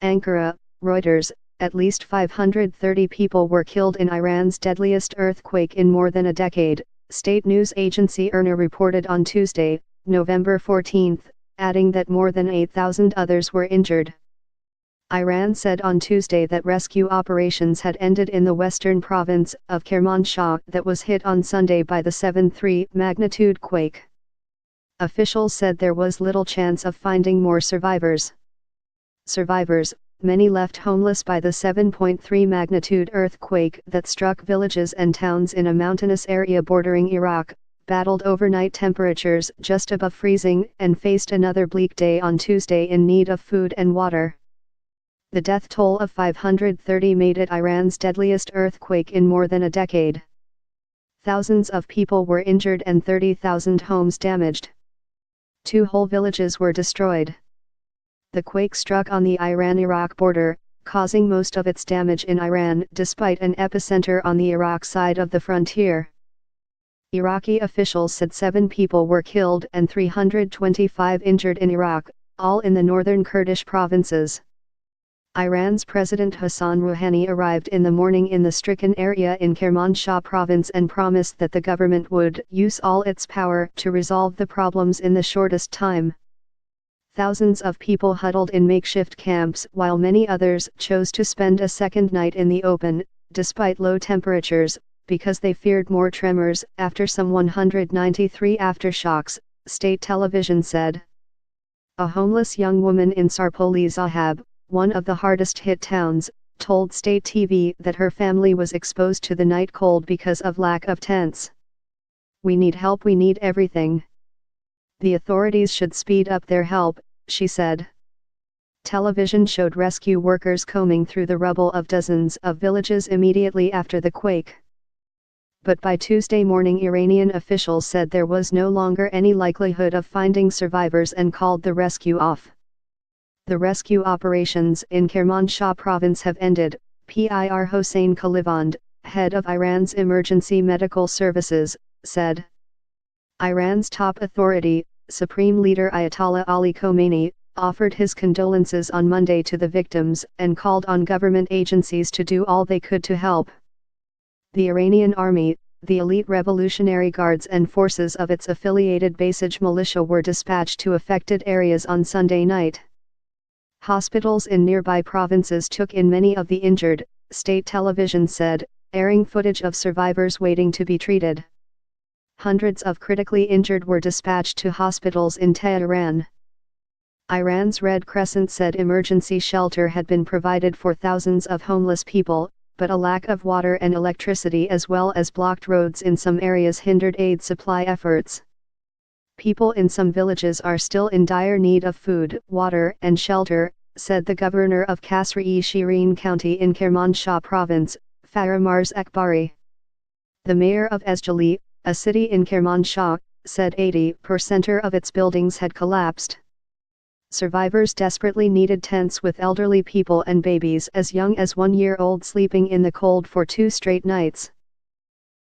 Ankara, Reuters. At least 530 people were killed in Iran's deadliest earthquake in more than a decade, state news agency IRNA reported on Tuesday, November 14, adding that more than 8,000 others were injured. Iran said on Tuesday that rescue operations had ended in the western province of Kermanshah that was hit on Sunday by the 7.3 magnitude quake. Officials said there was little chance of finding more survivors. Many left homeless by the 7.3 magnitude earthquake that struck villages and towns in a mountainous area bordering Iraq, battled overnight temperatures just above freezing and faced another bleak day on Tuesday in need of food and water. The death toll of 530 made it Iran's deadliest earthquake in more than a decade. Thousands of people were injured and 30,000 homes damaged. 2 whole villages were destroyed. The quake struck on the Iran-Iraq border, causing most of its damage in Iran despite an epicenter on the Iraq side of the frontier. Iraqi officials said 7 people were killed and 325 injured in Iraq, all in the northern Kurdish provinces. Iran's President Hassan Rouhani arrived in the morning in the stricken area in Kermanshah province and promised that the government would use all its power to resolve the problems in the shortest time. Thousands of people huddled in makeshift camps while many others chose to spend a second night in the open, despite low temperatures, because they feared more tremors after some 193 aftershocks, state television said. A homeless young woman in Sarpoli Zahab, one of the hardest hit towns, told state TV that her family was exposed to the night cold because of lack of tents. "We need help, we need everything. The authorities should speed up their help," she said. Television showed rescue workers combing through the rubble of dozens of villages immediately after the quake. But by Tuesday morning Iranian officials said there was no longer any likelihood of finding survivors and called the rescue off. The rescue operations in Kermanshah province have ended, Pir Hossein Khalivand, head of Iran's emergency medical services, said. Iran's top authority, Supreme Leader Ayatollah Ali Khomeini, offered his condolences on Monday to the victims and called on government agencies to do all they could to help. The Iranian army, the elite Revolutionary Guards and forces of its affiliated Basij militia were dispatched to affected areas on Sunday night. Hospitals in nearby provinces took in many of the injured, state television said, airing footage of survivors waiting to be treated. Hundreds of critically injured were dispatched to hospitals in Tehran. Iran's Red Crescent said emergency shelter had been provided for thousands of homeless people, but a lack of water and electricity as well as blocked roads in some areas hindered aid supply efforts. People in some villages are still in dire need of food, water and shelter, said the governor of Kasr-e-Shirin County in Kermanshah province, Faramars Akbari. The mayor of Esjali, a city in Kermanshah, said 80% of its buildings had collapsed. Survivors desperately needed tents with elderly people and babies as young as 1 year old sleeping in the cold for 2 straight nights.